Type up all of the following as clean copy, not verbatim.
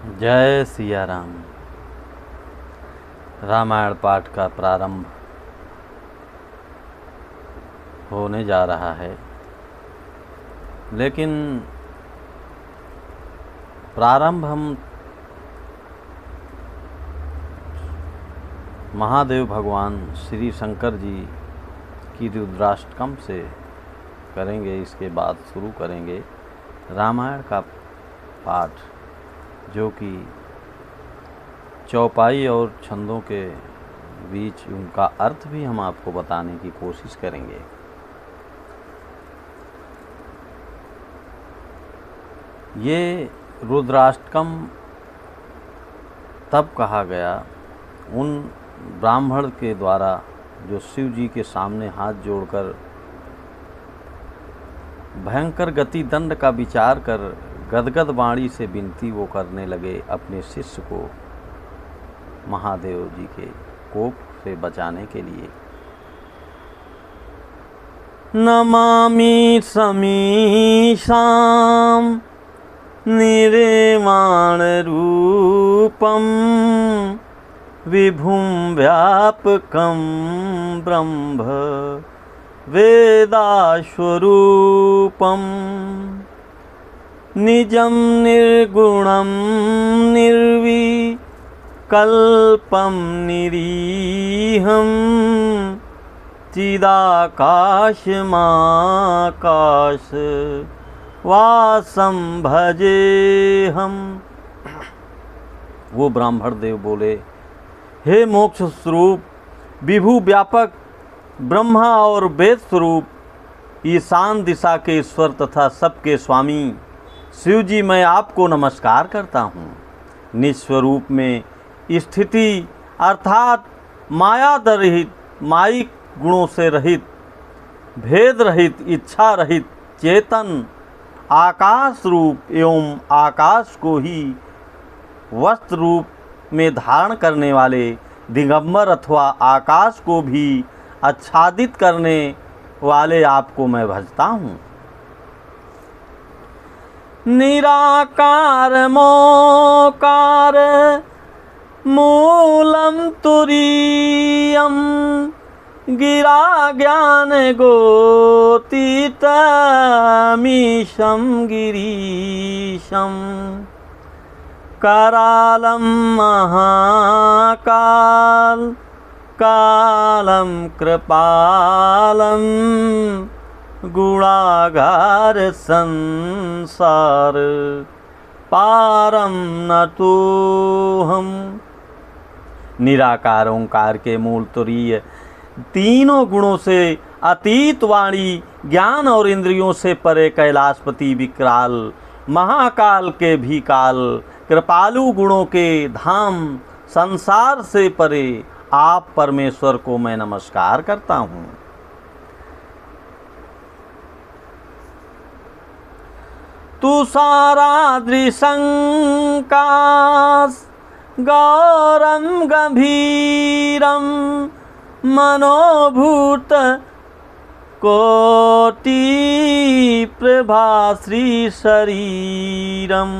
जय सिया राम। रामायण पाठ का प्रारंभ होने जा रहा है, लेकिन प्रारंभ हम महादेव भगवान श्री शंकर जी की रुद्राष्टकम से करेंगे। इसके बाद शुरू करेंगे रामायण का पाठ, जो कि चौपाई और छंदों के बीच उनका अर्थ भी हम आपको बताने की कोशिश करेंगे। ये रुद्राष्टकम तब कहा गया उन ब्राह्मण के द्वारा जो शिव जी के सामने हाथ जोड़कर भयंकर गति दंड का विचार कर गदगद वाणी से विनती वो करने लगे अपने शिष्य को महादेव जी के कोप से बचाने के लिए। नमामि समीशां निर्वाण रूपम विभुं व्यापकं ब्रह्म वेदास्वरूपं निजं निर्गुणं निर्विकल्पं निरीहं चिदाकाशमाकाश वासं भजेहम। वो ब्राह्मण देव बोले, हे मोक्ष स्वरूप, विभु व्यापक, ब्रह्मा और वेद स्वरूप, ईशान दिशा के ईश्वर तथा सबके स्वामी शिव जी, मैं आपको नमस्कार करता हूँ। निस्वरूप में स्थिति अर्थात माया रहित, मायिक गुणों से रहित, भेद रहित, इच्छा रहित, चेतन आकाश रूप एवं आकाश को ही वस्त्र रूप में धारण करने वाले दिगंबर अथवा आकाश को भी आच्छादित करने वाले आपको मैं भजता हूँ। निराकार मोकार मूलम तुरीयम गिरा ज्ञान गोतीतमीशं गिरीशं करालं महाकाल कालं कृपालं गुणागार संसार पारम नतोहम। निराकार ओंकार के मूल तुरीय, तीनों गुणों से अतीत वाणी, ज्ञान और इंद्रियों से परे कैलाशपति विकराल, महाकाल के भी काल, कृपालु गुणों के धाम, संसार से परे आप परमेश्वर को मैं नमस्कार करता हूँ। तुषाराद्रिशंकाश गौरम गंभीरम मनोभूत कोटि प्रभाश्री शरीरम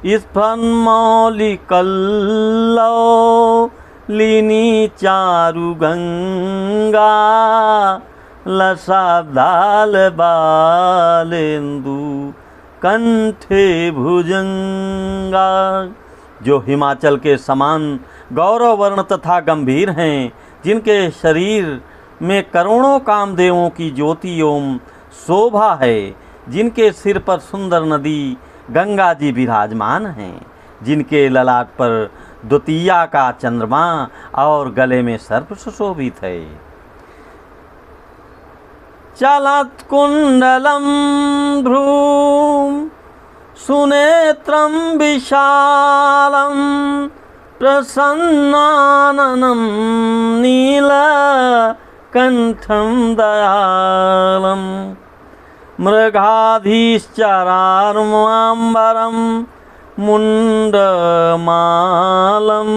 स्फन्मौलिकल्लौलिनी चारु गंगा लसाब्दाल बालेन्दु कंठे भुजंगा। जो हिमाचल के समान गौरव वर्ण तथा गंभीर हैं, जिनके शरीर में करोड़ों कामदेवों की ज्योति एवं शोभा है, जिनके सिर पर सुंदर नदी गंगा जी विराजमान हैं, जिनके ललाट पर द्वितीया का चंद्रमा और गले में सर्प सुशोभित है। चलत कुंडलम भ्रूम सुनेत्रम विशालम प्रसन्नाननं नीलकंठं दयालम मृगाधीश्चरार्माम्बरं मुंडमालं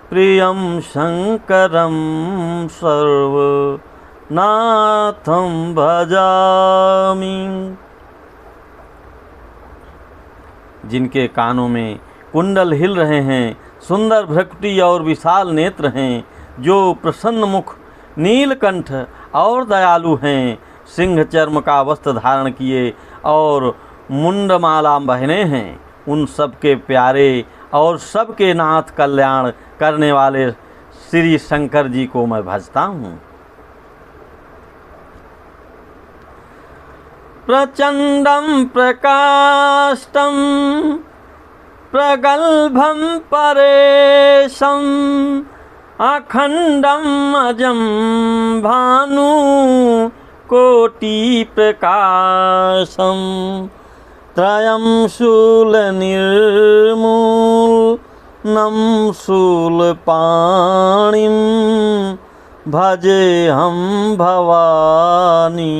प्रियं शंकरं सर्वनाथं भजामि। जिनके कानों में कुंडल हिल रहे हैं, सुंदर भ्रकुटी और विशाल नेत्र हैं, जो प्रसन्न मुख, नीलकंठ और दयालु हैं, सिंह चर्म का वस्त्र धारण किए और मुंडमाला पहने हैं, उन सबके प्यारे और सबके नाथ कल्याण करने वाले श्री शंकर जी को मैं भजता हूँ। प्रचंडम प्रकाष्टम प्रगल्भम परेशम अखंडम अजम भानु कोटि प्रकाशम त्रयं शूल निर्मूल नम शूल पाणिम भजे हम भवानी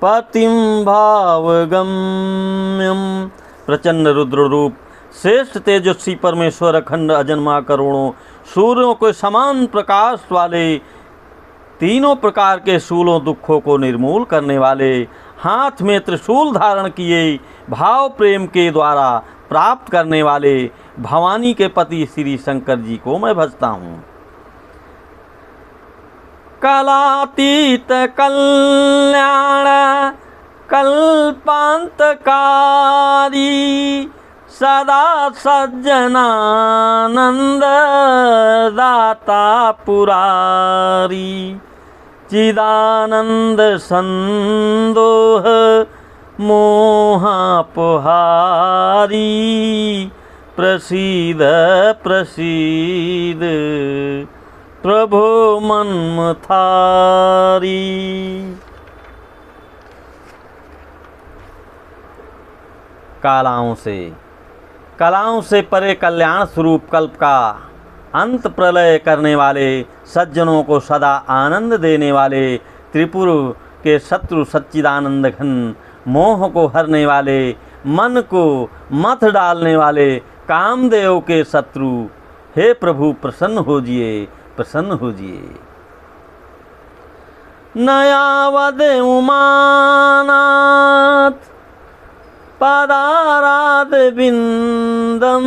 पतिम भावगम्यम। प्रचंड रुद्र रूप, श्रेष्ठ तेजस्वी परमेश्वर, अखंड अजन्मा करोड़ों सूर्यों के समान प्रकाश वाले, तीनों प्रकार के शूलों दुखों को निर्मूल करने वाले, हाथ में त्रिशूल धारण किए भाव प्रेम के द्वारा प्राप्त करने वाले भवानी के पति श्री शंकर जी को मैं भजता हूँ। कलातीत कल्याण कल्पांतकारी सदा सज्जनानंद दाता पुरारी चिदानंद संदोह मोहापहारी प्रसीद प्रसीद प्रभो मन्मथारी। कलाओं से परे कल्याण स्वरूप कल्प का अंत प्रलय करने वाले, सज्जनों को सदा आनंद देने वाले, त्रिपुर के शत्रु सच्चिदानंद घन, मोह को हरने वाले, मन को मथ डालने वाले, कामदेव के शत्रु, हे प्रभु प्रसन्न होजिए, प्रसन्न होजिए। नयावद उमानाथ पदाराध बिंदम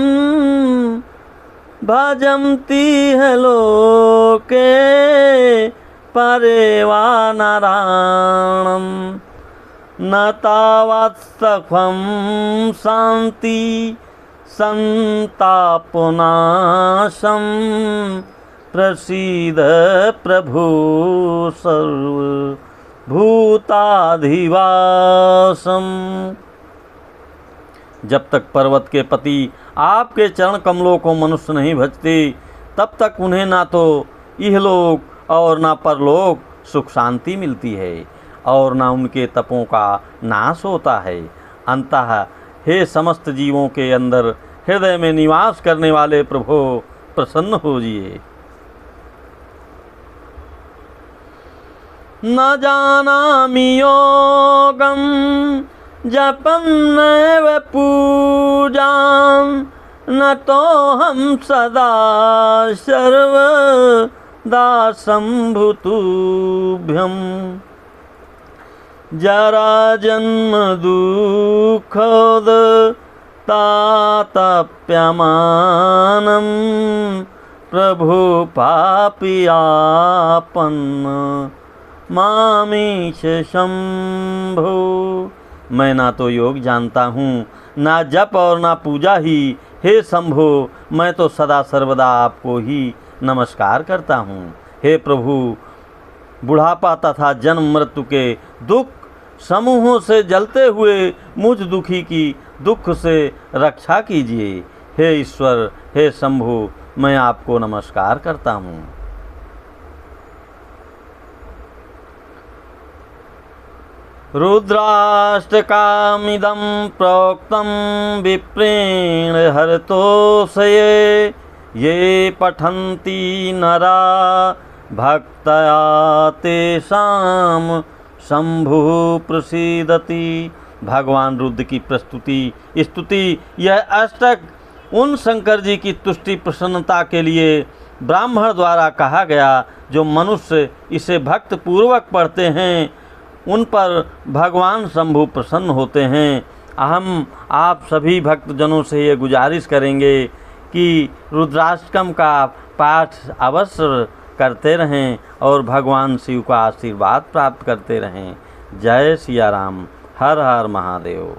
भजन्ति लोके परेवा नारायणम न तावत्सखं शांति संतापनाशं प्रसीद प्रभु सर्वभूताधिवासम। जब तक पर्वत के पति आपके चरण कमलों को मनुष्य नहीं भजते, तब तक उन्हें ना तो इहलोक और ना परलोक सुख शांति मिलती है और ना उनके तपों का नाश होता है। अंतः हे समस्त जीवों के अंदर हृदय में निवास करने वाले प्रभु प्रसन्न होजिए। न जानामि योगं जपं नैव पूजां न तोऽहं सदा सर्वदा सम्भुतुभ्यं जरा जन्म दुःखोद तातप्यमानं प्रभु पापियापन्न मामीश शंभो। मैं ना तो योग जानता हूँ, ना जप और ना पूजा ही। हे शंभो, मैं तो सदा सर्वदा आपको ही नमस्कार करता हूँ। हे प्रभु, बुढ़ापा तथा जन्म मृत्यु के दुख समूहों से जलते हुए मुझ दुखी की दुख से रक्षा कीजिए। हे ईश्वर, हे शंभु, मैं आपको नमस्कार करता हूँ। रुद्राष्टकामिदं प्रोक्तं विप्रेण हरतोषये ये पठन्ति नरा भक्तया तेषां शंभु प्रसीदति। भगवान रुद्र की स्तुति यह अष्टक उन शंकर जी की तुष्टि प्रसन्नता के लिए ब्राह्मण द्वारा कहा गया। जो मनुष्य इसे भक्त पूर्वक पढ़ते हैं उन पर भगवान शंभु प्रसन्न होते हैं। हम आप सभी भक्तजनों से ये गुजारिश करेंगे कि रुद्राष्टकम का पाठ अवश्य करते रहें और भगवान शिव का आशीर्वाद प्राप्त करते रहें। जय सिया राम, हर हर महादेव।